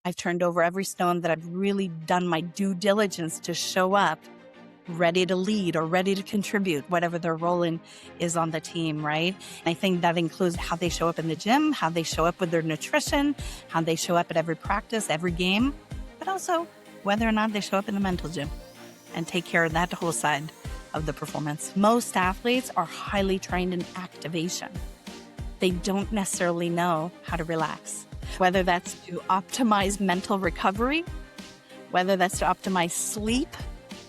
I've turned over every stone, that I've really done my due diligence to show up ready to lead or ready to contribute, whatever their role is on the team, right? And I think that includes how they show up in the gym, how they show up with their nutrition, how they show up at every practice, every game, but also whether or not they show up in the mental gym and take care of that whole side of the performance. Most athletes are highly trained in activation. They don't necessarily know how to relax, whether that's to optimize mental recovery, whether that's to optimize sleep,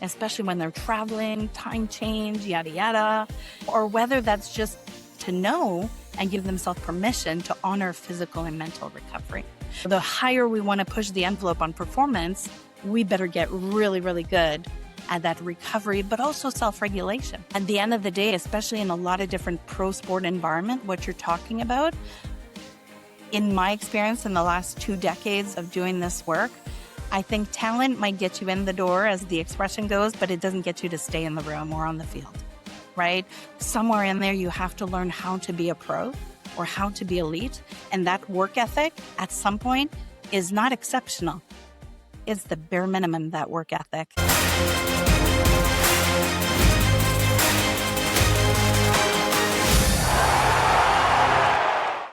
especially when they're traveling, time change, yada, yada, or whether that's just to know and give themselves permission to honor physical and mental recovery. The higher we want to push the envelope on performance, we better get really, really good at that recovery, but also self-regulation. At the end of the day, especially in a lot of different pro sport environment, what you're talking about, in my experience in the last 2 decades of doing this work, I think talent might get you in the door, as the expression goes, but it doesn't get you to stay in the room or on the field, right? Somewhere in there, you have to learn how to be a pro or how to be elite. And that work ethic at some point is not exceptional. It's the bare minimum, that work ethic.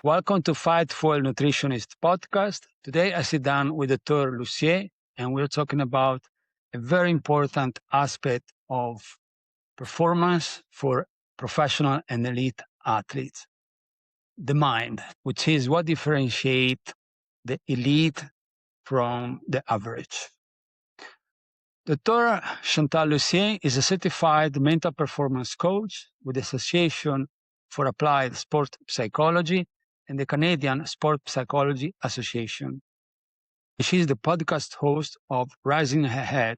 Welcome to Fightful Nutritionist Podcast. Today I sit down with Dr. Lussier, and we're talking about a very important aspect of performance for professional and elite athletes. The mind, which is what differentiates the elite from the average. Dr. Chantal Lussier is a certified mental performance coach with the Association for Applied Sport Psychology and the Canadian Sport Psychology Association. She is the podcast host of Rising Ahead,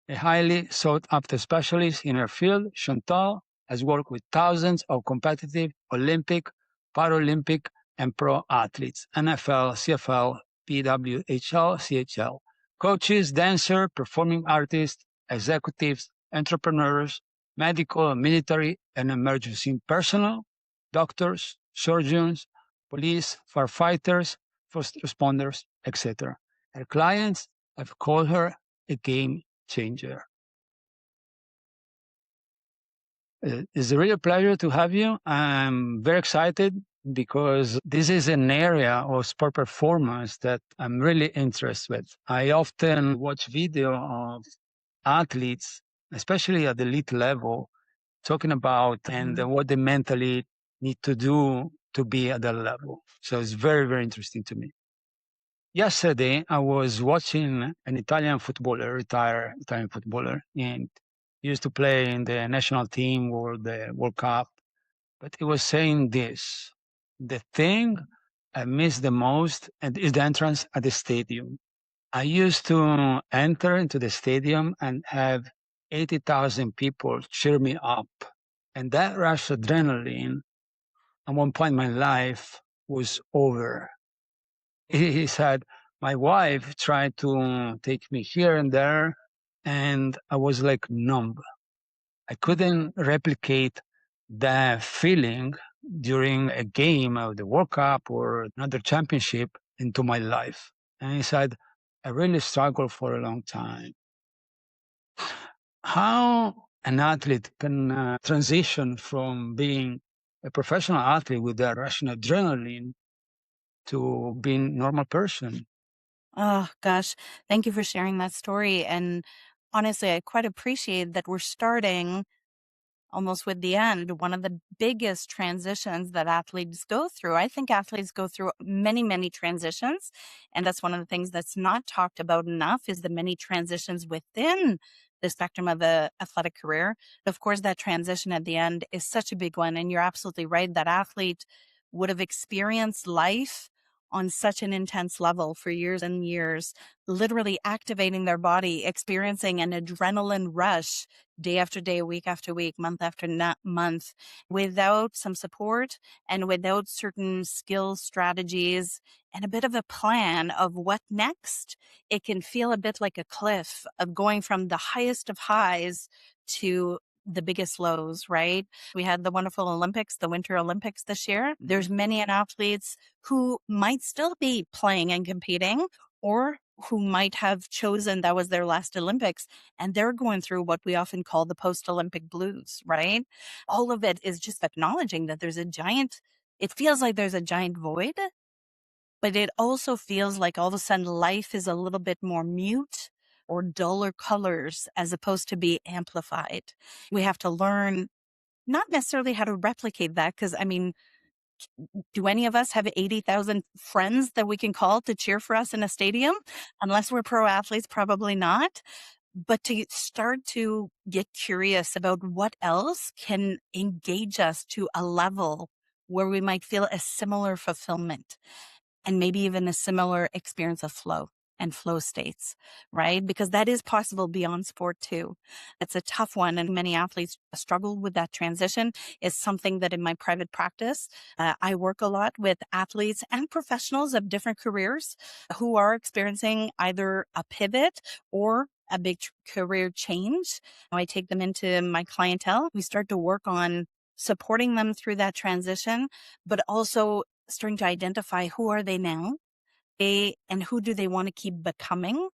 a highly sought-after specialist in her field. Chantal has worked with thousands of competitive Olympic, Paralympic, and pro athletes, NFL, CFL, PWHL, CHL, coaches, dancers, performing artists, executives, entrepreneurs, medical, military, and emergency personnel, doctors, surgeons, police, firefighters, first responders, etc. Her clients have called her a game changer. It's a real pleasure to have you. I'm very excited because this is an area of sport performance that I'm really interested with. I often watch video of athletes, especially at the elite level, talking about and what they mentally need to do to be at that level. So it's very, very interesting to me. Yesterday, I was watching an Italian footballer, retired Italian footballer, and he used to play in the national team or the World Cup. But he was saying this: the thing I miss the most is the entrance at the stadium. I used to enter into the stadium and have 80,000 people cheer me up. And that rush of adrenaline at one point in my life was over. He said, my wife tried to take me here and there, and I was like numb. I couldn't replicate that feeling during a game of the World Cup or another championship into my life. And he said, I really struggled for a long time. How an athlete can transition from being a professional athlete with that rush of adrenaline to being a normal person? Oh, gosh. Thank you for sharing that story. And honestly, I quite appreciate that we're starting almost with the end. One of the biggest transitions that athletes go through. I think athletes go through many, many transitions. And that's one of the things that's not talked about enough, is the many transitions within the spectrum of the athletic career. Of course, that transition at the end is such a big one. And you're absolutely right. That athlete would have experienced life on such an intense level for years and years, literally activating their body, experiencing an adrenaline rush day after day, week after week, month after month, without some support and without certain skills, strategies, and a bit of a plan of what next. It can feel a bit like a cliff of going from the highest of highs to the biggest lows, right? We had the wonderful Olympics, the Winter Olympics this year. There's many athletes who might still be playing and competing, or who might have chosen that was their last Olympics, and they're going through what we often call the post-Olympic blues, right? All of it is just acknowledging that it feels like there's a giant void, but it also feels like all of a sudden life is a little bit more mute or duller colors as opposed to be amplified. We have to learn not necessarily how to replicate that, because I mean, do any of us have 80,000 friends that we can call to cheer for us in a stadium? Unless we're pro athletes, probably not. But to start to get curious about what else can engage us to a level where we might feel a similar fulfillment and maybe even a similar experience of flow and flow states, right? Because that is possible beyond sport too. It's a tough one, and many athletes struggle with that transition. Is something that in my private practice, I work a lot with athletes and professionals of different careers who are experiencing either a pivot or a big career change. I take them into my clientele. We start to work on supporting them through that transition, but also starting to identify who are they now, and who do they want to keep becoming,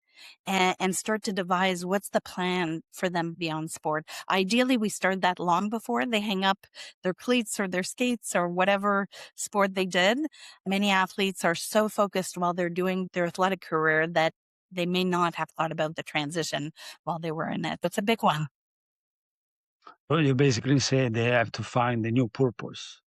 and start to devise what's the plan for them beyond sport. Ideally, we start that long before they hang up their cleats or their skates or whatever sport they did. Many athletes are so focused while they're doing their athletic career that they may not have thought about the transition while they were in it. It's a big one. Well, you basically say they have to find a new purpose.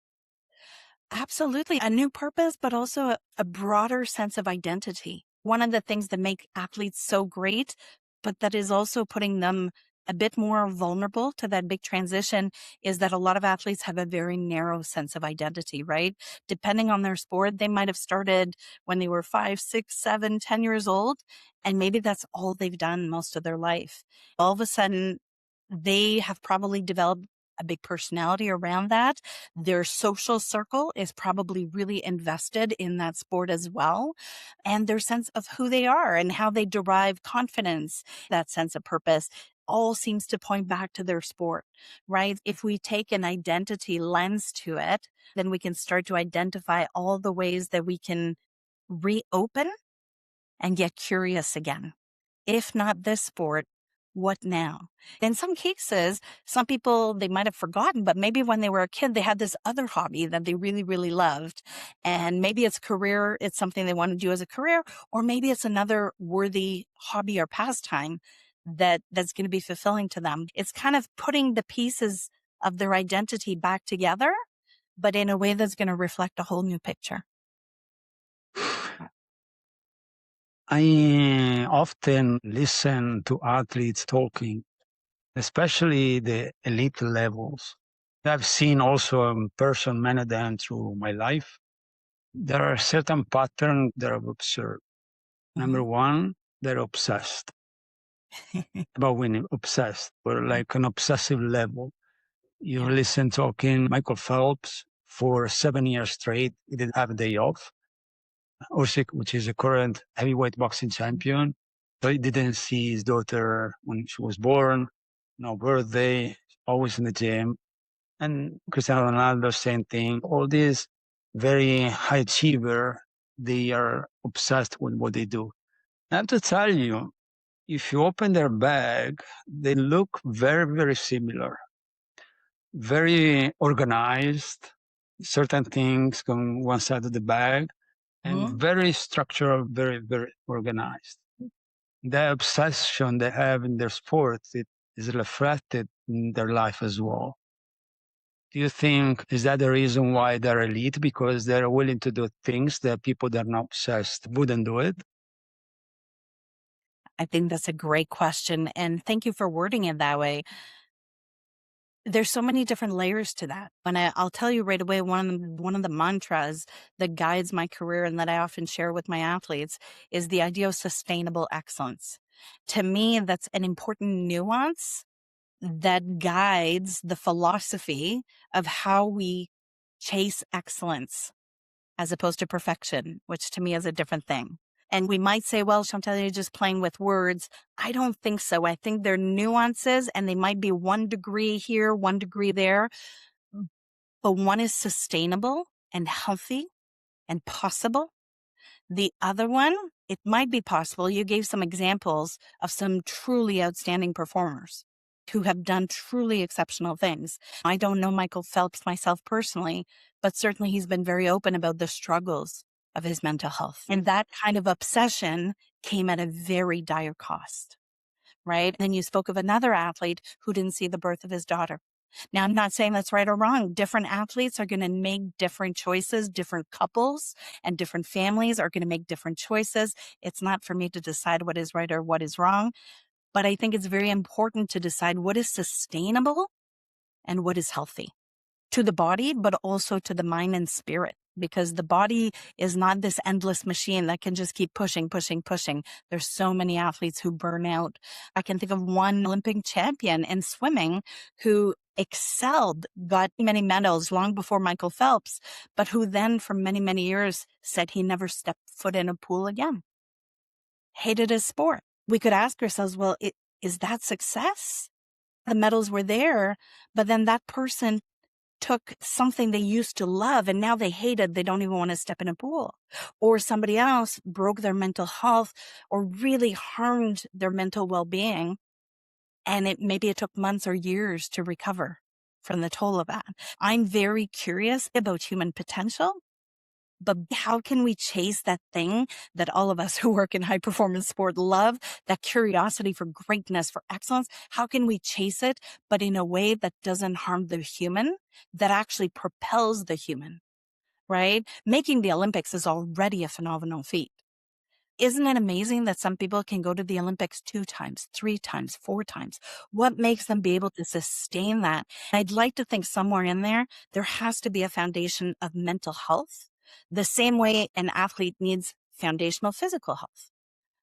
Absolutely. A new purpose, but also a broader sense of identity. One of the things that make athletes so great, but that is also putting them a bit more vulnerable to that big transition, is that a lot of athletes have a very narrow sense of identity, right? Depending on their sport, they might have started when they were 5, 6, 7, 10 years old, and maybe that's all they've done most of their life. All of a sudden, they have probably developed a big personality around that. Their social circle is probably really invested in that sport as well. And their sense of who they are and how they derive confidence, that sense of purpose, all seems to point back to their sport, right? If we take an identity lens to it, then we can start to identify all the ways that we can reopen and get curious again. If not this sport, what now? In some cases, some people, they might have forgotten, but maybe when they were a kid, they had this other hobby that they really, really loved. And maybe it's career, it's something they want to do as a career, or maybe it's another worthy hobby or pastime that's going to be fulfilling to them. It's kind of putting the pieces of their identity back together, but in a way that's going to reflect a whole new picture. I often listen to athletes talking, especially the elite levels. I've seen also in person many of them through my life. There are certain patterns that I've observed. Number one, they're obsessed about winning, obsessed, or like an obsessive level. You listen talking Michael Phelps for 7 years straight. He didn't have a day off. Usyk, which is a current heavyweight boxing champion, but he didn't see his daughter when she was born. No birthday, always in the gym. And Cristiano Ronaldo, same thing. All these very high achiever, they are obsessed with what they do. I have to tell you, if you open their bag, they look very, very similar, very organized. Certain things go on one side of the bag, and very structured, very, very organized. The obsession they have in their sport, it is reflected in their life as well. Do you think, is that the reason why they're elite? Because they're willing to do things that people that are not obsessed wouldn't do it? I think that's a great question. And thank you for wording it that way. There's so many different layers to that. And I'll tell you right away, one of the mantras that guides my career and that I often share with my athletes is the idea of sustainable excellence. To me, that's an important nuance that guides the philosophy of how we chase excellence as opposed to perfection, which to me is a different thing. And we might say, well, Chantal, you're just playing with words. I don't think so. I think they're nuances and they might be 1 degree here, 1 degree there. But one is sustainable and healthy and possible. The other one it might be possible. You gave some examples of some truly outstanding performers who have done truly exceptional things. I don't know Michael Phelps myself personally, but certainly he's been very open about the struggles of his mental health. And that kind of obsession came at a very dire cost, right? And then you spoke of another athlete who didn't see the birth of his daughter. Now, I'm not saying that's right or wrong. Different athletes are going to make different choices. Different couples and different families are going to make different choices. It's not for me to decide what is right or what is wrong. But I think it's very important to decide what is sustainable and what is healthy to the body, but also to the mind and spirit, because the body is not this endless machine that can just keep pushing, pushing, pushing. There's so many athletes who burn out. I can think of one Olympic champion in swimming who excelled, got many medals long before Michael Phelps, but who then for many, many years said he never stepped foot in a pool again. Hated his sport. We could ask ourselves, well, is that success? The medals were there, but then that person took something they used to love and now they hate it. They don't even want to step in a pool. Or somebody else broke their mental health or really harmed their mental well-being. And maybe it took months or years to recover from the toll of that. I'm very curious about human potential. But how can we chase that thing that all of us who work in high performance sport love, that curiosity for greatness, for excellence? How can we chase it, but in a way that doesn't harm the human, that actually propels the human, right? Making the Olympics is already a phenomenal feat. Isn't it amazing that some people can go to the Olympics 2 times, 3 times, 4 times? What makes them be able to sustain that? I'd like to think somewhere in there has to be a foundation of mental health, the same way an athlete needs foundational physical health,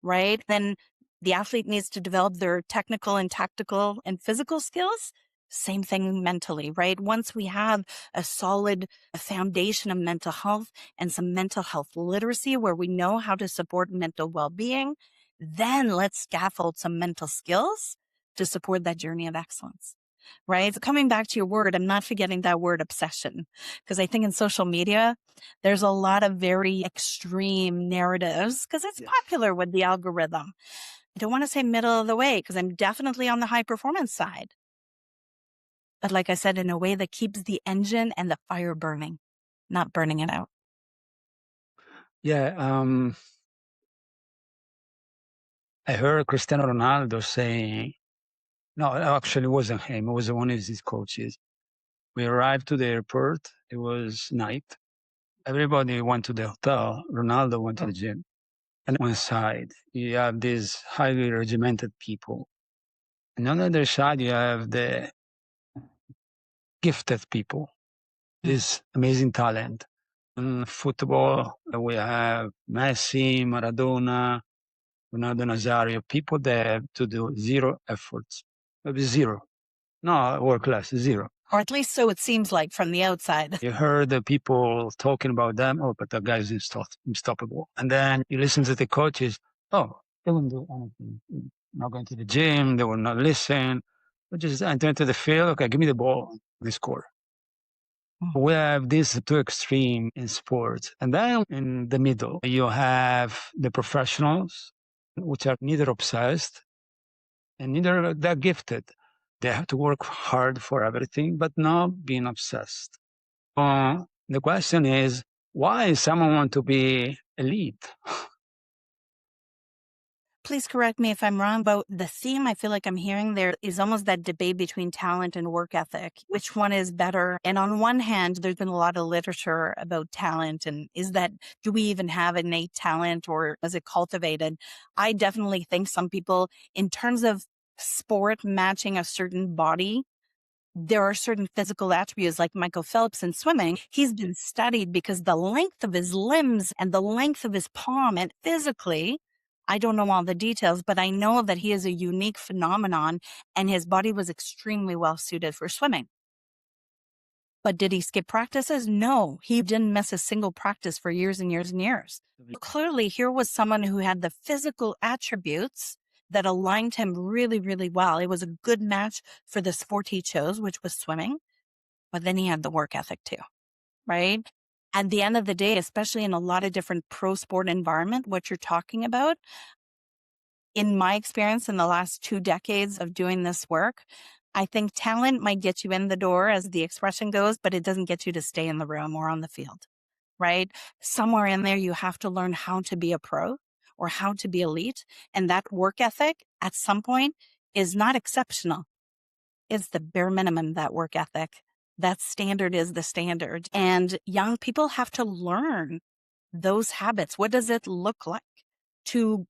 right? Then the athlete needs to develop their technical and tactical and physical skills. Same thing mentally, right? Once we have a solid foundation of mental health and some mental health literacy where we know how to support mental well-being, then let's scaffold some mental skills to support that journey of excellence, right? So coming back to your word, I'm not forgetting that word obsession, because I think in social media, there's a lot of very extreme narratives because it's popular with the algorithm. I don't want to say middle of the way because I'm definitely on the high performance side. But like I said, in a way that keeps the engine and the fire burning, not burning it out. Yeah, I heard Cristiano Ronaldo saying, no, actually it wasn't him, it was one of his coaches. We arrived to the airport, it was night. Everybody went to the hotel, Ronaldo went to the gym. And on one side, you have these highly regimented people. And on the other side, you have the gifted people, this amazing talent. In football, we have Messi, Maradona, Ronaldo Nazario, people that have to do zero efforts. Maybe zero. No, world class, zero. Or at least so it seems like from the outside. You heard the people talking about them, oh, but that guy's unstoppable. And then you listen to the coaches, oh, they wouldn't do anything. Not going to the gym, they will not listen. They just enter into the field, okay, give me the ball, we score. We have these two extremes in sports. And then in the middle, you have the professionals, which are neither obsessed and neither that gifted. They have to work hard for everything, but not being obsessed. The question is, why someone want to be elite? Please correct me if I'm wrong, but the theme I feel like I'm hearing there is almost that debate between talent and work ethic. Which one is better? And on one hand, there's been a lot of literature about talent and do we even have innate talent or is it cultivated? I definitely think some people, in terms of sport matching a certain body, there are certain physical attributes like Michael Phelps in swimming. He's been studied because the length of his limbs and the length of his palm and physically, I don't know all the details, but I know that he is a unique phenomenon and his body was extremely well suited for swimming. But did he skip practices? No, he didn't miss a single practice for years and years and years. Clearly, here was someone who had the physical attributes that aligned him really, really well. It was a good match for the sport he chose, which was swimming. But then he had the work ethic too, right? At the end of the day, especially in a lot of different pro sport environment, what you're talking about, in my experience in the last 2 decades of doing this work, I think talent might get you in the door, as the expression goes, but it doesn't get you to stay in the room or on the field, right? Somewhere in there, you have to learn how to be a pro or how to be elite. And that work ethic at some point is not exceptional. It's the bare minimum, that work ethic. That standard is the standard. And young people have to learn those habits. What does it look like to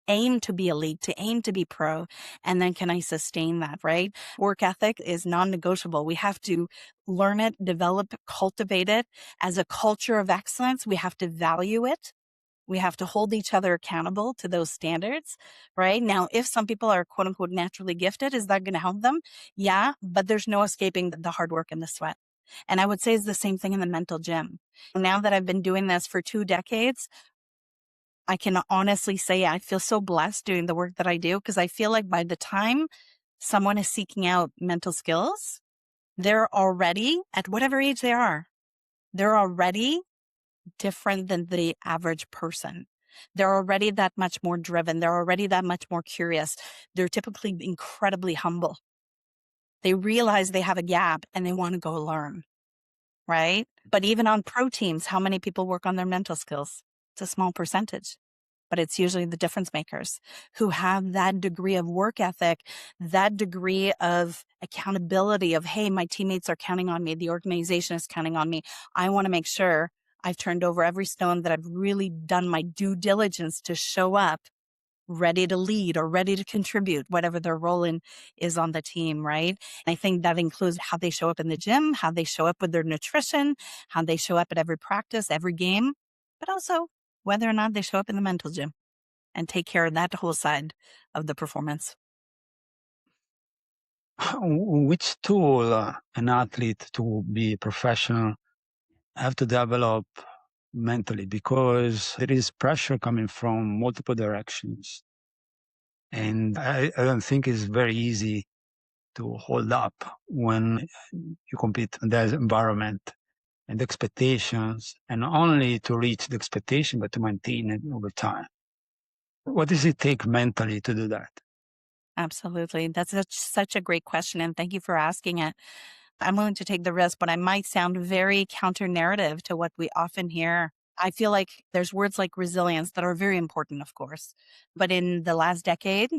aim to be elite, to aim to be pro? And then can I sustain that, right? Work ethic is non-negotiable. We have to learn it, develop, cultivate it as a culture of excellence. We have to value it. We have to hold each other accountable to those standards, right? Now, if some people are quote unquote naturally gifted, is that going to help them? Yeah, but there's no escaping the hard work and the sweat. And I would say it's the same thing in the mental gym. Now that I've been doing this for 2 decades, I can honestly say I feel so blessed doing the work that I do, because I feel like by the time someone is seeking out mental skills, they're already, at whatever age they are, they're already different than the average person. They're already that much more driven. They're already that much more curious. They're typically incredibly humble. They realize they have a gap and they want to go learn, right? But even on pro teams, how many people work on their mental skills? It's a small percentage, but it's usually the difference makers who have that degree of work ethic, that degree of accountability of, hey, my teammates are counting on me. The organization is counting on me. I want to make sure I've turned over every stone, that I've really done my due diligence to show up ready to lead or ready to contribute, whatever their role is on the team, right? And I think that includes how they show up in the gym, how they show up with their nutrition, how they show up at every practice, every game, but also whether or not they show up in the mental gym and take care of that whole side of the performance. Which tool an athlete to be professional have to develop mentally, because there is pressure coming from multiple directions. And I don't think it's very easy to hold up when you compete in that environment and expectations, and not only to reach the expectation, but to maintain it over time. What does it take mentally to do that? Absolutely. That's such a great question. And thank you for asking it. I'm willing to take the risk, but I might sound very counter narrative to what we often hear. I feel like there's words like resilience that are very important, of course. But in the last decade,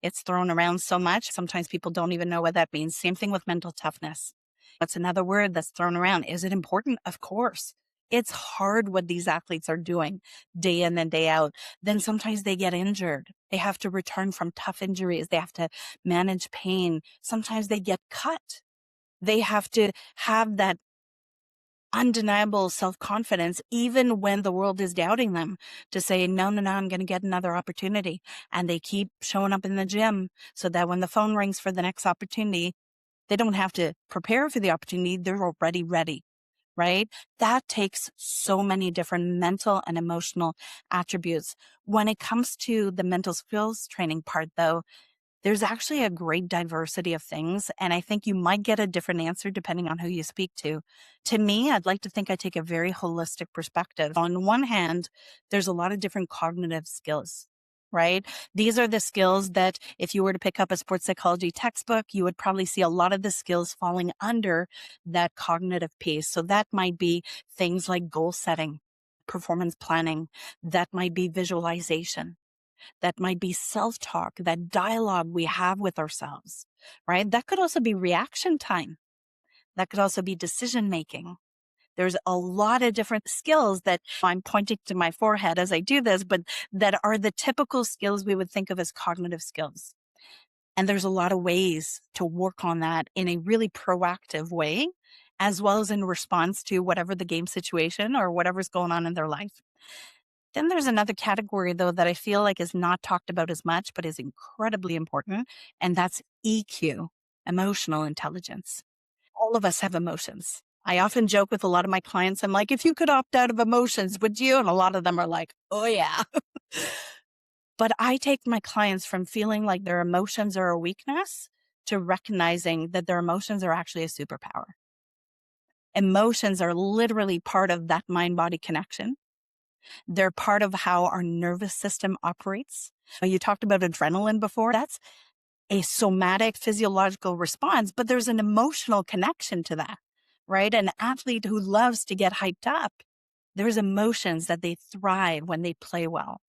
it's thrown around so much. Sometimes people don't even know what that means. Same thing with mental toughness. That's another word that's thrown around. Is it important? Of course. It's hard what these athletes are doing day in and day out. Then sometimes they get injured. They have to return from tough injuries. They have to manage pain. Sometimes they get cut. They have to have that undeniable self-confidence, even when the world is doubting them, to say, no, I'm going to get another opportunity. And they keep showing up in the gym so that when the phone rings for the next opportunity, they don't have to prepare for the opportunity. They're already ready, right? That takes so many different mental and emotional attributes. When it comes to the mental skills training part, though, there's actually a great diversity of things, and I think you might get a different answer depending on who you speak to. To me, I'd like to think I take a very holistic perspective. On one hand, there's a lot of different cognitive skills, right? These are the skills that if you were to pick up a sports psychology textbook, you would probably see a lot of the skills falling under that cognitive piece. So that might be things like goal setting, performance planning, that might be visualization. That might be self-talk, that dialogue we have with ourselves, right? That could also be reaction time. That could also be decision making. There's a lot of different skills that I'm pointing to my forehead as I do this, but that are the typical skills we would think of as cognitive skills. And there's a lot of ways to work on that in a really proactive way, as well as in response to whatever the game situation or whatever's going on in their life. Then there's another category, though, that I feel like is not talked about as much, but is incredibly important, and that's EQ, emotional intelligence. All of us have emotions. I often joke with a lot of my clients, I'm like, if you could opt out of emotions, would you? And a lot of them are like, oh, yeah. But I take my clients from feeling like their emotions are a weakness to recognizing that their emotions are actually a superpower. Emotions are literally part of that mind-body connection. They're part of how our nervous system operates. You talked about adrenaline before. That's a somatic physiological response, but there's an emotional connection to that, right? An athlete who loves to get hyped up, there's emotions that they thrive when they play well.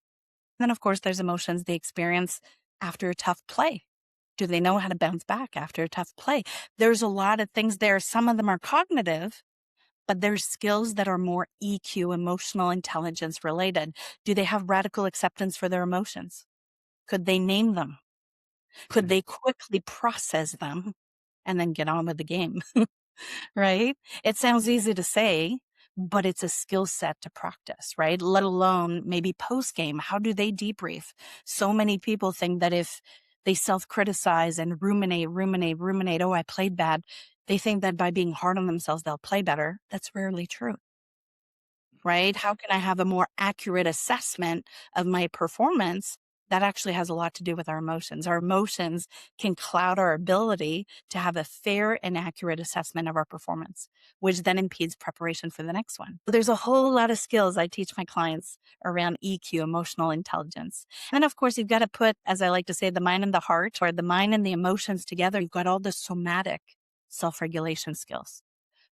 Then, of course, there's emotions they experience after a tough play. Do they know how to bounce back after a tough play? There's a lot of things there. Some of them are cognitive, but there's skills that are more EQ, emotional intelligence related. Do they have radical acceptance for their emotions? Could they name them? Could they quickly process them and then get on with the game? Right? It sounds easy to say, but it's a skill set to practice, right? Let alone maybe post game. How do they debrief? So many people think that if they self-criticize and ruminate, oh, I played bad, they think that by being hard on themselves, they'll play better. That's rarely true, right? How can I have a more accurate assessment of my performance? That actually has a lot to do with our emotions. Our emotions can cloud our ability to have a fair and accurate assessment of our performance, which then impedes preparation for the next one. There's a whole lot of skills I teach my clients around EQ, emotional intelligence. And of course, you've got to put, as I like to say, the mind and the heart, or the mind and the emotions together. You've got all the somatic self-regulation skills,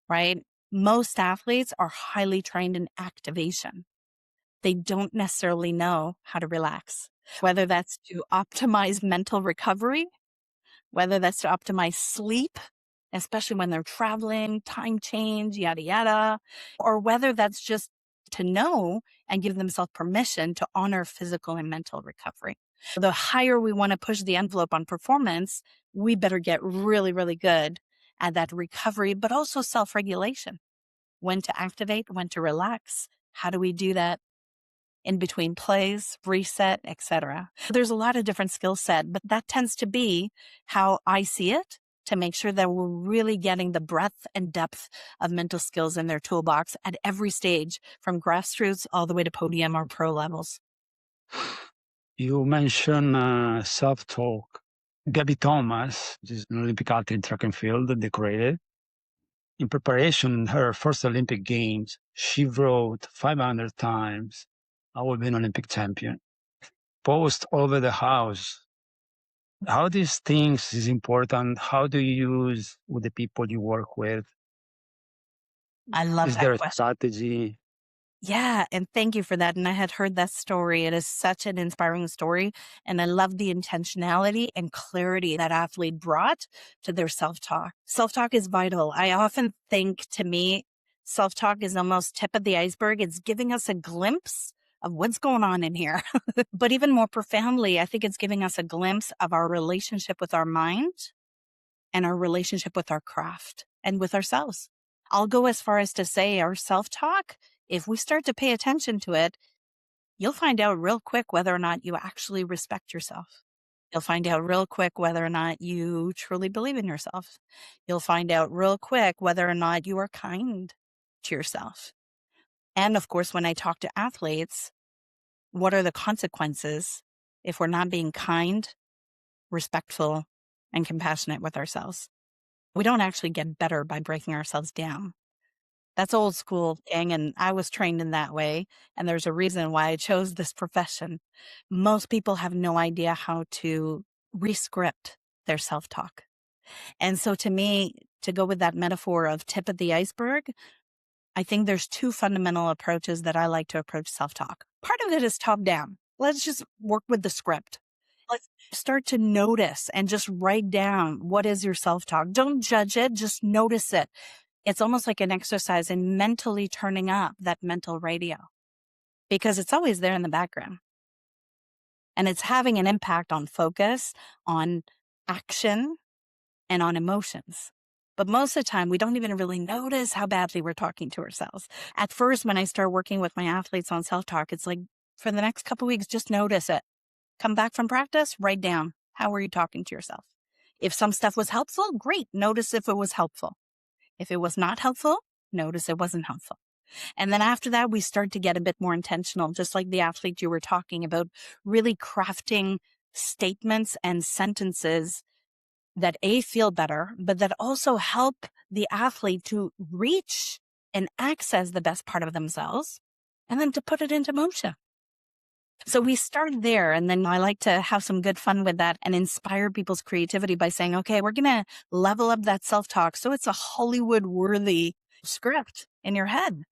right? Most athletes are highly trained in activation. They don't necessarily know how to relax, whether that's to optimize mental recovery, whether that's to optimize sleep, especially when they're traveling, time change, yada, yada, or whether that's just to know and give themselves permission to honor physical and mental recovery. The higher we want to push the envelope on performance, we better get really, really good at that recovery, but also self-regulation. When to activate, when to relax. How do we do that in between plays, reset, etc.? There's a lot of different skill set, but that tends to be how I see it, to make sure that we're really getting the breadth and depth of mental skills in their toolbox at every stage, from grassroots all the way to podium or pro levels. You mentioned self-talk. Gabby Thomas, which is an Olympic athlete in track and field, decorated. In preparation in her first Olympic Games, she wrote 500 times, "I will be an Olympic champion." Post all over the house. How these things is important? How do you use with the people you work with? I love Is that there a question. strategy? Yeah, and thank you for that. And I had heard that story. It is such an inspiring story. And I love the intentionality and clarity that athlete brought to their self-talk. Self-talk is vital. I often think, to me, self-talk is almost tip of the iceberg. It's giving us a glimpse of what's going on in here. But even more profoundly, I think it's giving us a glimpse of our relationship with our mind and our relationship with our craft and with ourselves. I'll go as far as to say our self-talk, if we start to pay attention to it, you'll find out real quick whether or not you actually respect yourself. You'll find out real quick whether or not you truly believe in yourself. You'll find out real quick whether or not you are kind to yourself. And of course, when I talk to athletes, what are the consequences if we're not being kind, respectful, and compassionate with ourselves? We don't actually get better by breaking ourselves down. That's old school thing, and I was trained in that way, and there's a reason why I chose this profession. Most people have no idea how to re-script their self-talk. And so to me, to go with that metaphor of tip of the iceberg, I think there's two fundamental approaches that I like to approach self-talk. Part of it is top-down. Let's just work with the script. Let's start to notice and just write down, what is your self-talk? Don't judge it, just notice it. It's almost like an exercise in mentally turning up that mental radio, because it's always there in the background. And it's having an impact on focus, on action, and on emotions. But most of the time, we don't even really notice how badly we're talking to ourselves. At first, when I start working with my athletes on self-talk, it's like, for the next couple of weeks, just notice it. Come back from practice, write down, how were you talking to yourself? If some stuff was helpful, great. Notice if it was helpful. If it was not helpful, notice it wasn't helpful. And then after that, we start to get a bit more intentional, just like the athlete you were talking about, really crafting statements and sentences that feel better, but that also help the athlete to reach and access the best part of themselves and then to put it into motion. So we start there, and then I like to have some good fun with that and inspire people's creativity by saying, okay, we're going to level up that self-talk so it's a Hollywood-worthy script in your head.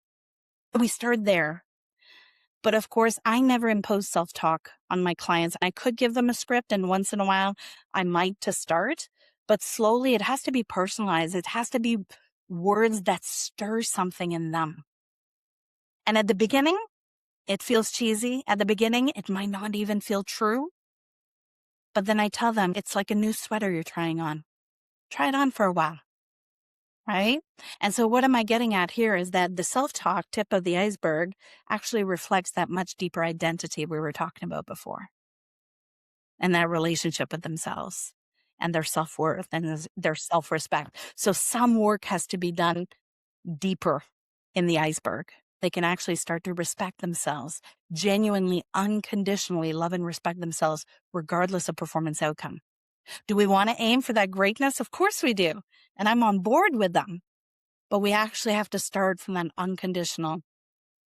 We start there. But of course, I never impose self-talk on my clients. I could give them a script, and once in a while, I might to start. But slowly, it has to be personalized. It has to be words that stir something in them. And at the beginning, it feels cheesy. At the beginning, it might not even feel true. But then I tell them, it's like a new sweater you're trying on. Try it on for a while, right? And so what am I getting at here is that the self-talk tip of the iceberg actually reflects that much deeper identity we were talking about before. And that relationship with themselves and their self-worth and their self-respect. So some work has to be done deeper in the iceberg. They can actually start to respect themselves, genuinely, unconditionally love and respect themselves, regardless of performance outcome. Do we want to aim for that greatness? Of course we do. And I'm on board with them. But we actually have to start from that unconditional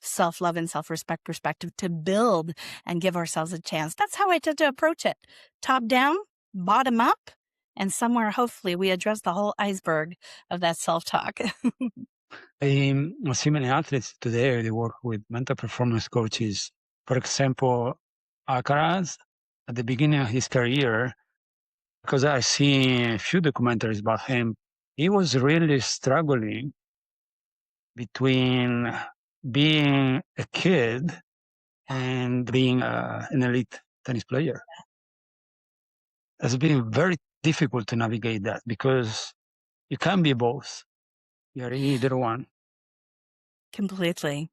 self-love and self-respect perspective to build and give ourselves a chance. That's how I tend to approach it. Top down, bottom up, and somewhere hopefully we address the whole iceberg of that self-talk. I see many athletes today, they work with mental performance coaches. For example, Alcaraz, at the beginning of his career, because I've seen a few documentaries about him, he was really struggling between being a kid and being an elite tennis player. It's been very difficult to navigate that because you can't be both. You're either one. Completely.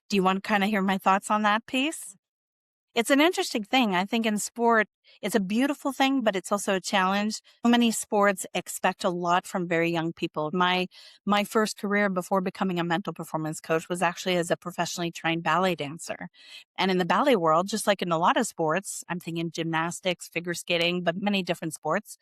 Do you want to kind of hear my thoughts on that piece? It's an interesting thing. I think in sport, it's a beautiful thing, but it's also a challenge. So many sports expect a lot from very young people. My first career before becoming a mental performance coach was actually as a professionally trained ballet dancer. And in the ballet world, just like in a lot of sports, I'm thinking gymnastics, figure skating, but many different sports,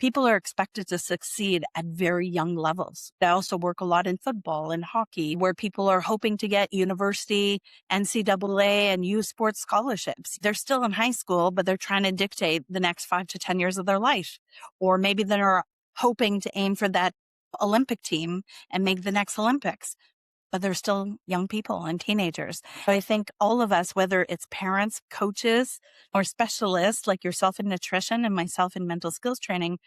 people are expected to succeed at very young levels. I also work a lot in football and hockey, where people are hoping to get university, NCAA, and U Sports scholarships. They're still in high school, but they're trying to dictate the next 5 to 10 years of their life. Or maybe they're hoping to aim for that Olympic team and make the next Olympics. But they're still young people and teenagers. So I think all of us, whether it's parents, coaches, or specialists like yourself in nutrition and myself in mental skills training,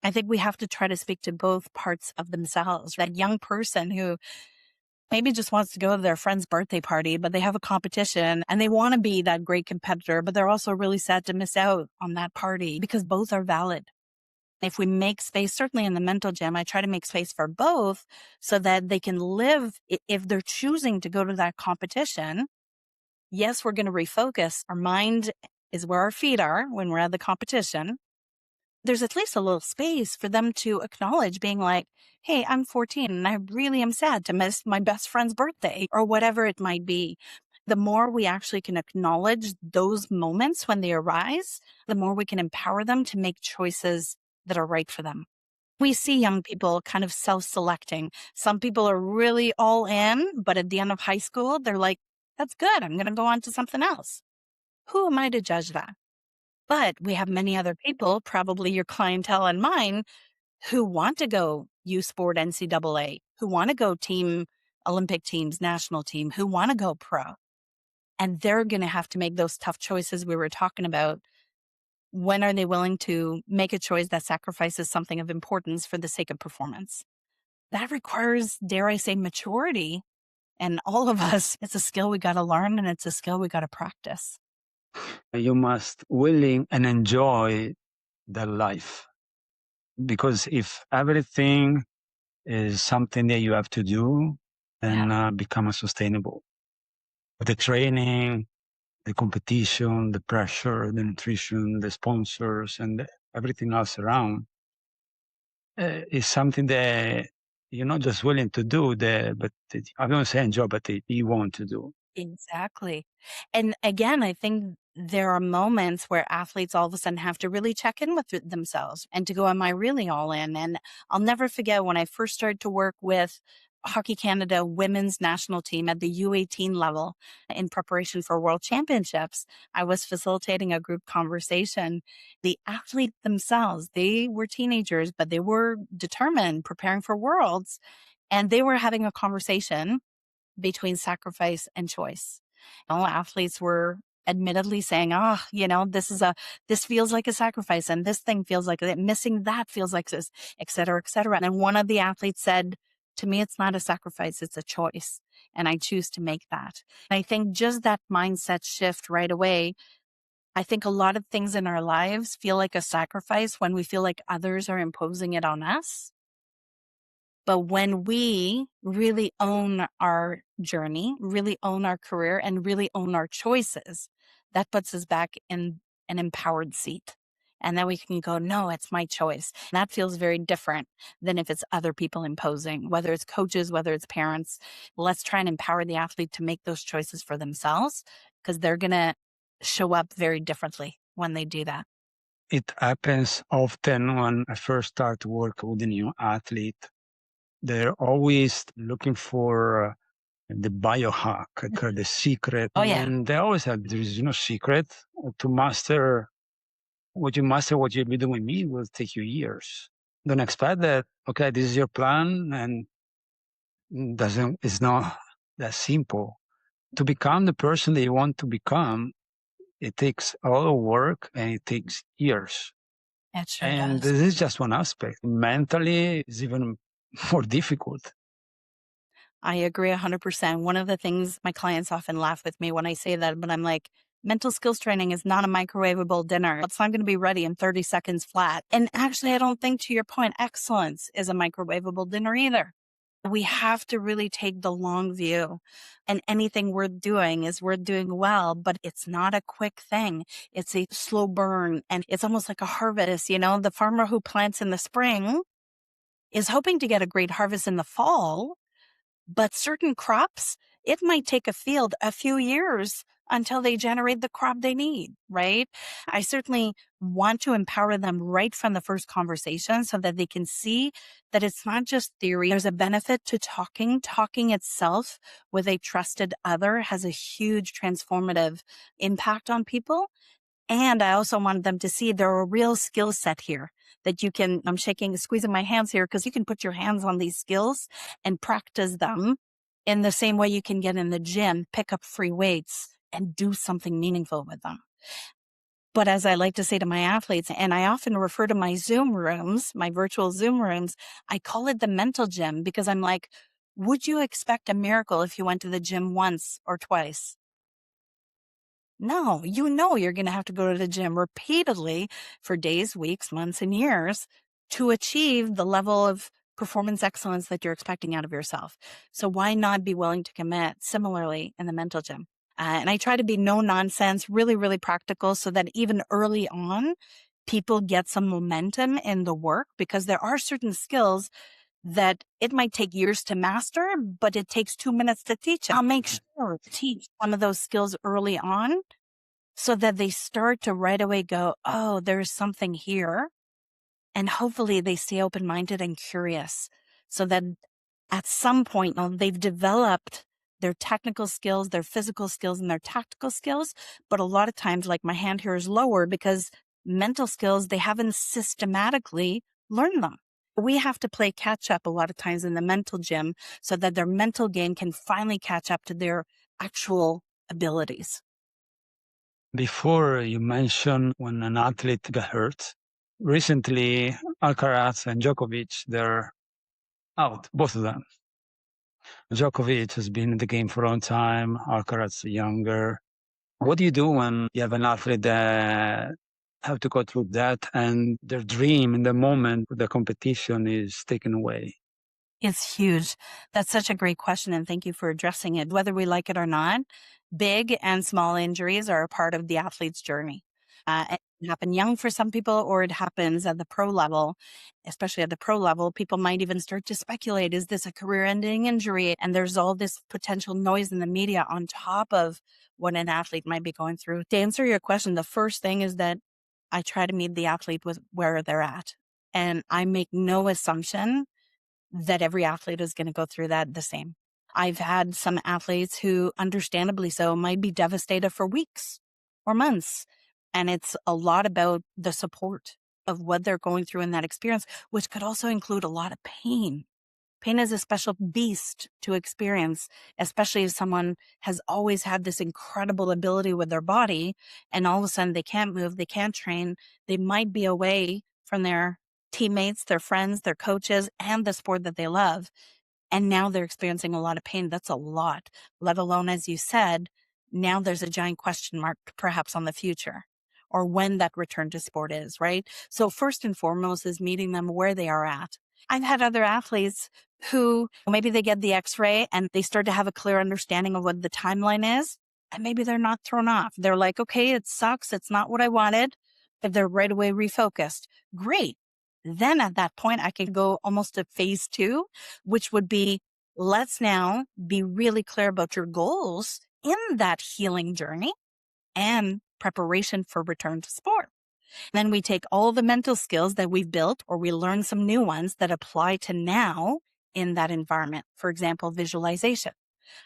I think we have to try to speak to both parts of themselves. That young person who maybe just wants to go to their friend's birthday party, but they have a competition and they want to be that great competitor, but they're also really sad to miss out on that party because both are valid. If we make space, certainly in the mental gym, I try to make space for both so that they can live. If they're choosing to go to that competition, yes, we're going to refocus. Our mind is where our feet are when we're at the competition. There's at least a little space for them to acknowledge being like, hey, I'm 14 and I really am sad to miss my best friend's birthday or whatever it might be. The more we actually can acknowledge those moments when they arise, the more we can empower them to make choices that are right for them. We see young people kind of self-selecting. Some people are really all in, but at the end of high school, they're like, that's good. I'm going to go on to something else. Who am I to judge that? But we have many other people, probably your clientele and mine, who want to go U Sport NCAA, who want to go team, Olympic teams, national team, who want to go pro. And they're going to have to make those tough choices we were talking about. When are they willing to make a choice that sacrifices something of importance for the sake of performance? That requires, dare I say, maturity. And all of us, it's a skill we got to learn and it's a skill we got to practice. You must willing and enjoy the life. Because if everything is something that you have to do, then become unsustainable. The training, the competition, the pressure, the nutrition, the sponsors, and everything else around is something that you're not just willing to do, but I don't say enjoy, but that you want to do. Exactly. And again, I think there are moments where athletes all of a sudden have to really check in with themselves and to go, am I really all in? And I'll never forget when I first started to work with Hockey Canada women's national team at the U18 level in preparation for world championships. I was facilitating a group conversation. The athletes themselves, they were teenagers, but they were determined, preparing for worlds. And they were having a conversation between sacrifice and choice. Athletes were admittedly saying, this feels like a sacrifice and this thing feels like it, missing that feels like this, et cetera, et cetera. And then one of the athletes said, to me, it's not a sacrifice, it's a choice. And I choose to make that. And I think just that mindset shift right away, I think a lot of things in our lives feel like a sacrifice when we feel like others are imposing it on us. But when we really own our journey, really own our career, and really own our choices, that puts us back in an empowered seat. And then we can go, no, it's my choice. And that feels very different than if it's other people imposing, whether it's coaches, whether it's parents. Let's try and empower the athlete to make those choices for themselves because they're going to show up very differently when they do that. It happens often when I first start to work with a new athlete. They're always looking for the biohack, the secret. Oh, yeah. And they always have, there is no secret to master what you'll be doing with me will take you years. Don't expect that, okay, this is your plan and it's not that simple. To become the person that you want to become, it takes a lot of work and it takes years. It sure And does. this is just one aspect. Mentally, it's even more difficult. I agree 100%. One of the things my clients often laugh with me when I say that, but I'm like, mental skills training is not a microwavable dinner. It's not going to be ready in 30 seconds flat. And actually, I don't think, to your point, excellence is a microwavable dinner either. We have to really take the long view, and anything worth doing is worth doing well, but it's not a quick thing. It's a slow burn, and it's almost like a harvest. The farmer who plants in the spring is hoping to get a great harvest in the fall. But certain crops, it might take a field a few years until they generate the crop they need, right? I certainly want to empower them right from the first conversation so that they can see that it's not just theory. There's a benefit to talking. Talking itself with a trusted other has a huge transformative impact on people. And I also wanted them to see there are a real skill set here that you can, I'm squeezing my hands here because you can put your hands on these skills and practice them in the same way you can get in the gym, pick up free weights and do something meaningful with them. But as I like to say to my athletes, and I often refer to my Zoom rooms, my virtual Zoom rooms, I call it the mental gym because I'm like, would you expect a miracle if you went to the gym once or twice? No, you're going to have to go to the gym repeatedly for days, weeks, months, and years to achieve the level of performance excellence that you're expecting out of yourself. So why not be willing to commit similarly in the mental gym? And I try to be no nonsense, really, really practical so that even early on, people get some momentum in the work because there are certain skills that it might take years to master, but it takes 2 minutes to teach it. I'll make sure to teach some of those skills early on so that they start to right away go, oh, there's something here. And hopefully they stay open-minded and curious so that at some point they've developed their technical skills, their physical skills, and their tactical skills. But a lot of times, like my hand here is lower because mental skills, they haven't systematically learned them. We have to play catch up a lot of times in the mental gym so that their mental game can finally catch up to their actual abilities. Before you mentioned when an athlete got hurt, recently Alcaraz and Djokovic, they're out, both of them. Djokovic has been in the game for a long time, Alcaraz younger. What do you do when you have an athlete that have to go through that and their dream in the moment the competition is taken away? It's huge. That's such a great question, and thank you for addressing it. Whether we like it or not, big and small injuries are a part of the athlete's journey. It happen young for some people, or it happens at the pro level. Especially at the pro level, people might even start to speculate, is this a career-ending injury? And there's all this potential noise in the media on top of what an athlete might be going through. To answer your question, the first thing is that I try to meet the athlete with where they're at. And I make no assumption that every athlete is going to go through that the same. I've had some athletes who, understandably so, might be devastated for weeks or months. And it's a lot about the support of what they're going through in that experience, which could also include a lot of pain. Pain is a special beast to experience, especially if someone has always had this incredible ability with their body and all of a sudden they can't move, they can't train, they might be away from their teammates, their friends, their coaches, and the sport that they love. And now they're experiencing a lot of pain. That's a lot, let alone, as you said, now there's a giant question mark perhaps on the future or when that return to sport is, right? So first and foremost is meeting them where they are at. I've had other athletes who maybe they get the x-ray and they start to have a clear understanding of what the timeline is. And maybe they're not thrown off. They're like, okay, it sucks. It's not what I wanted. But they're right away refocused. Great. Then at that point, I can go almost to phase 2, which would be, let's now be really clear about your goals in that healing journey and preparation for return to sport. Then we take all the mental skills that we've built, or we learn some new ones that apply to now in that environment. For example, visualization.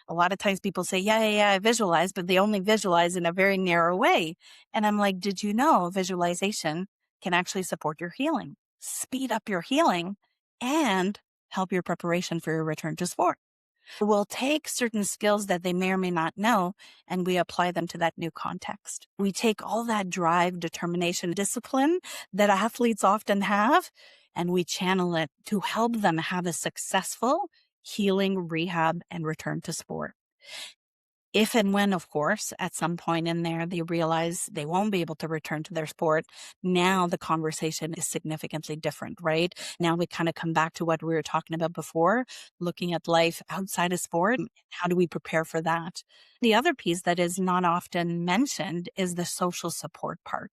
A lot of times people say, yeah, I visualize, but they only visualize in a very narrow way. And I'm like, did you know visualization can actually support your healing, speed up your healing, and help your preparation for your return to sport? We'll take certain skills that they may or may not know, and we apply them to that new context. We take all that drive, determination, discipline that athletes often have, and we channel it to help them have a successful healing, rehab, and return to sport. If and when, of course, at some point in there, they realize they won't be able to return to their sport, now the conversation is significantly different, right? Now we kind of come back to what we were talking about before, looking at life outside of sport. How do we prepare for that? The other piece that is not often mentioned is the social support part.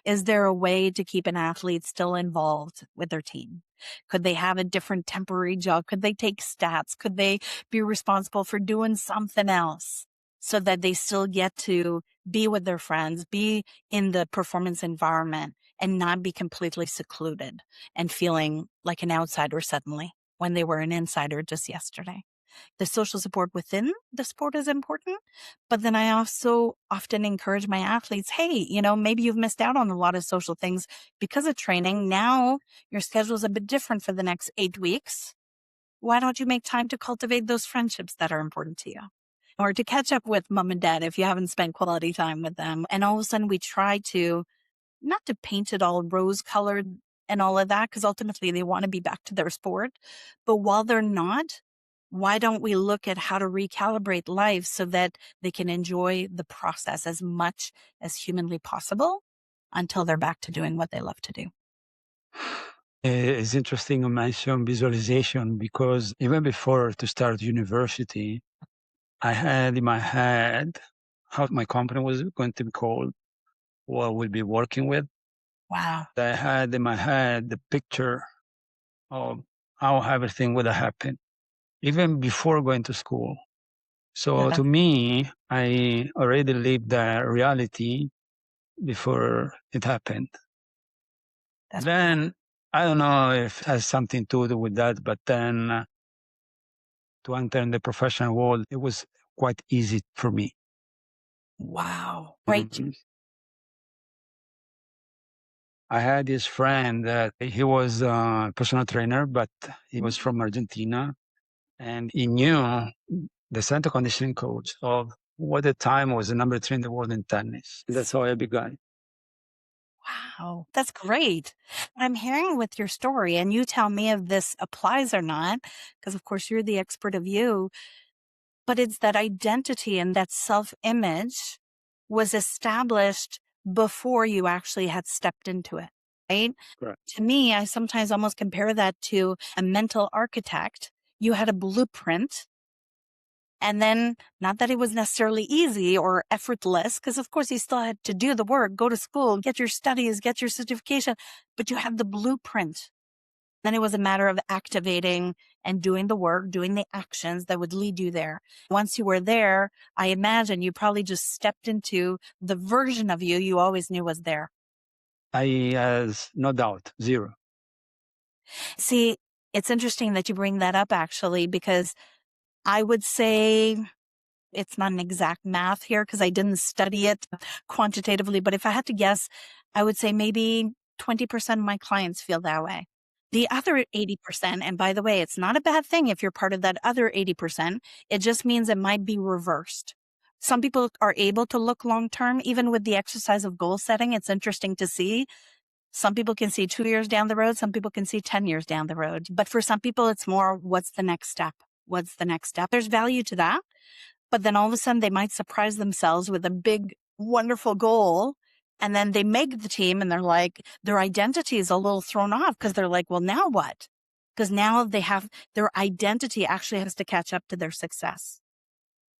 Is there a way to keep an athlete still involved with their team? Could they have a different temporary job? Could they take stats? Could they be responsible for doing something else, so that they still get to be with their friends, be in the performance environment, and not be completely secluded and feeling like an outsider suddenly when they were an insider just yesterday? The social support within the sport is important, but then I also often encourage my athletes, hey, maybe you've missed out on a lot of social things because of training. Now your schedule is a bit different for the next 8 weeks. Why don't you make time to cultivate those friendships that are important to you? Or to catch up with mom and dad if you haven't spent quality time with them. And all of a sudden we try to, not to paint it all rose colored and all of that, because ultimately they want to be back to their sport. But while they're not, why don't we look at how to recalibrate life so that they can enjoy the process as much as humanly possible until they're back to doing what they love to do? It's interesting you mention visualization, because even before to start university, I had in my head how my company was going to be called, what we'll be working with. Wow. I had in my head the picture of how everything would have happened, even before going to school. So Yeah, to me, I already lived the reality before it happened. that's Then I don't know if it has something to do with that, but then to enter in the professional world, it was quite easy for me. wow. Right. I had this friend that he was a personal trainer, but he was from Argentina, and he knew the center conditioning coach of what at the time was the number 3 in the world in tennis. That's how I began. Wow, that's great. I'm hearing with your story, and you tell me if this applies or not, because of course you're the expert of you, but it's that identity and that self-image was established before you actually had stepped into it, right? Correct. To me, I sometimes almost compare that to a mental architect. You had a blueprint And then, not that it was necessarily easy or effortless, because of course you still had to do the work, go to school, get your studies, get your certification, but you had the blueprint. Then it was a matter of activating and doing the work, doing the actions that would lead you there. Once you were there, I imagine you probably just stepped into the version of you always knew was there. I has no doubt, zero. See, it's interesting that you bring that up actually, because I would say it's not an exact math here because I didn't study it quantitatively, but if I had to guess, I would say maybe 20% of my clients feel that way. The other 80%, and by the way, it's not a bad thing if you're part of that other 80%, it just means it might be reversed. Some people are able to look long term, even with the exercise of goal setting. It's interesting to see. Some people can see 2 years down the road. Some people can see 10 years down the road. But for some people, it's more, what's the next step? What's the next step? There's value to that. But then all of a sudden they might surprise themselves with a big, wonderful goal. And then they make the team and they're like, their identity is a little thrown off because they're like, well, now what? Because now they have their identity actually has to catch up to their success.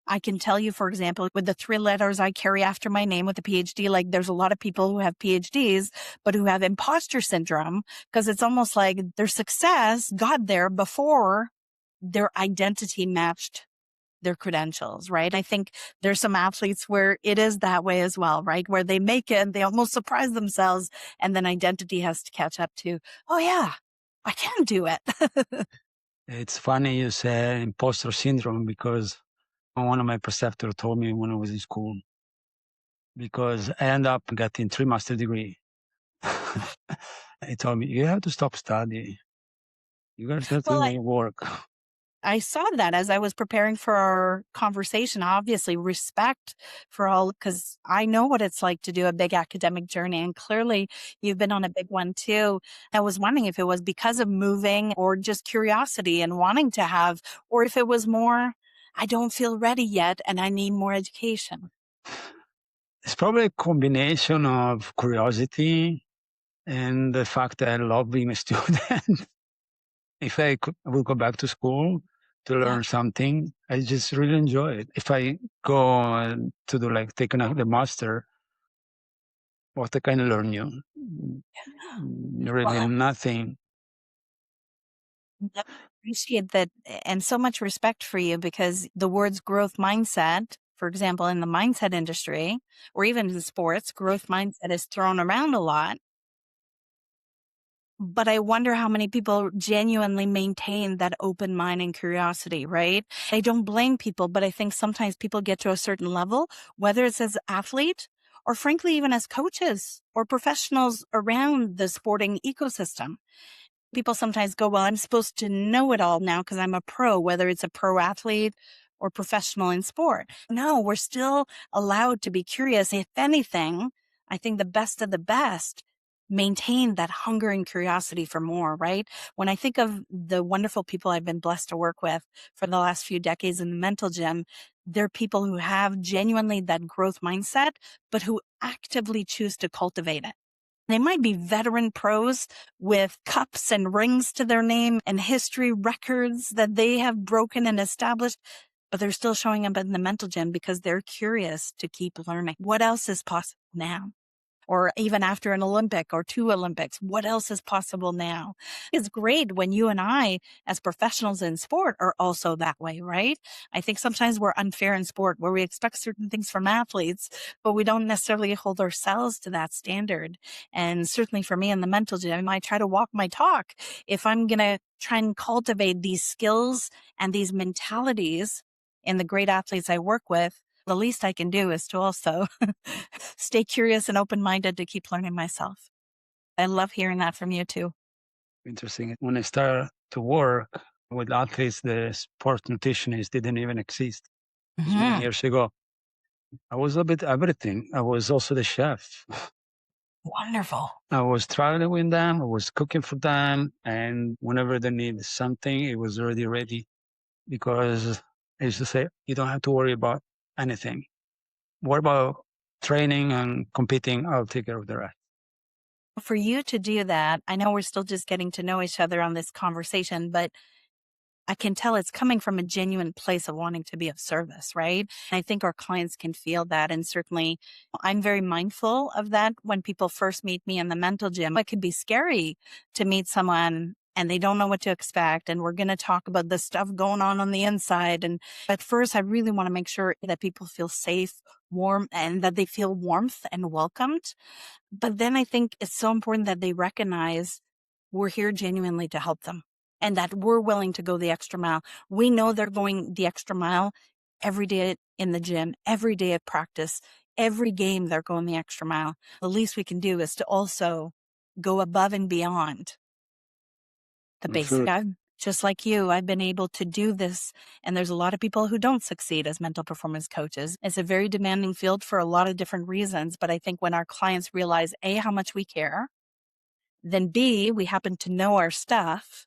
I can tell you, for example, with the 3 letters I carry after my name with a PhD, like there's a lot of people who have PhDs, but who have imposter syndrome because it's almost like their success got there before their identity matched their credentials, right? I think there's some athletes where it is that way as well, right? Where they make it, they almost surprise themselves, and then identity has to catch up to, oh yeah, I can do it. It's funny you say imposter syndrome because one of my preceptors told me when I was in school, because I ended up getting 3 master's degree. He told me, you have to stop studying. You got to start Well, doing work. I saw that as I was preparing for our conversation. Obviously, respect for all, because I know what it's like to do a big academic journey. And clearly, you've been on a big one too. I was wondering if it was because of moving or just curiosity and wanting to have, or if it was more, I don't feel ready yet and I need more education. It's probably a combination of curiosity and the fact that I love being a student. If I will go back to school to Yeah. learn something, I just really enjoy it. If I go to do like taking the master, what I can learn new? Really Well, nothing. I appreciate that and so much respect for you because the words growth mindset, for example, in the mindset industry or even in sports, growth mindset is thrown around a lot. But I wonder how many people genuinely maintain that open mind and curiosity, right? I don't blame people, but I think sometimes people get to a certain level, whether it's as athlete or frankly, even as coaches or professionals around the sporting ecosystem. People sometimes go, well, I'm supposed to know it all now because I'm a pro, whether it's a pro athlete or professional in sport. No, we're still allowed to be curious. If anything, I think the best of the best maintain that hunger and curiosity for more, right? When I think of the wonderful people I've been blessed to work with for the last few decades in the mental gym, they're people who have genuinely that growth mindset, but who actively choose to cultivate it. They might be veteran pros with cups and rings to their name and history records that they have broken and established, but they're still showing up in the mental gym because they're curious to keep learning. What else is possible now? Or even after an Olympic or 2 Olympics, what else is possible now? It's great when you and I, as professionals in sport, are also that way, right? I think sometimes we're unfair in sport where we expect certain things from athletes, but we don't necessarily hold ourselves to that standard. And certainly for me in the mental gym, I try to walk my talk. If I'm going to try and cultivate these skills and these mentalities in the great athletes I work with, the least I can do is to also stay curious and open-minded to keep learning myself. I love hearing that from you too. Interesting. When I started to work with athletes, the sports nutritionists didn't even exist. It was many Mhm. years ago. I was a bit everything. I was also the chef. Wonderful. I was traveling with them. I was cooking for them. And whenever they need something, it was already ready because I used to say, you don't have to worry about anything. What about training and competing? I'll take care of the rest. For you to do that, I know we're still just getting to know each other on this conversation, but I can tell it's coming from a genuine place of wanting to be of service, right? And I think our clients can feel that. And certainly I'm very mindful of that when people first meet me in the mental gym. It could be scary to meet someone and they don't know what to expect. And we're going to talk about the stuff going on the inside. And at first, I really want to make sure that people feel safe, warm, and that they feel warmth and welcomed. But then I think it's so important that they recognize we're here genuinely to help them and that we're willing to go the extra mile. We know they're going the extra mile every day in the gym, every day at practice, every game they're going the extra mile. The least we can do is to also go above and beyond the basic. Just like you, I've been able to do this. And there's a lot of people who don't succeed as mental performance coaches. It's a very demanding field for a lot of different reasons. But I think when our clients realize, A, how much we care, then B, we happen to know our stuff,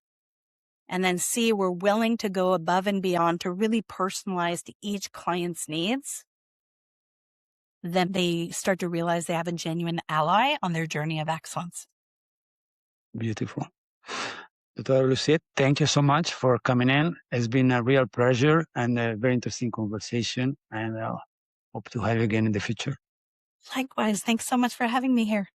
and then C, we're willing to go above and beyond to really personalize to each client's needs, then they start to realize they have a genuine ally on their journey of excellence. Beautiful. Dr. Lussier, thank you so much for coming in. It's been a real pleasure and a very interesting conversation, and I hope to have you again in the future. Likewise. Thanks so much for having me here.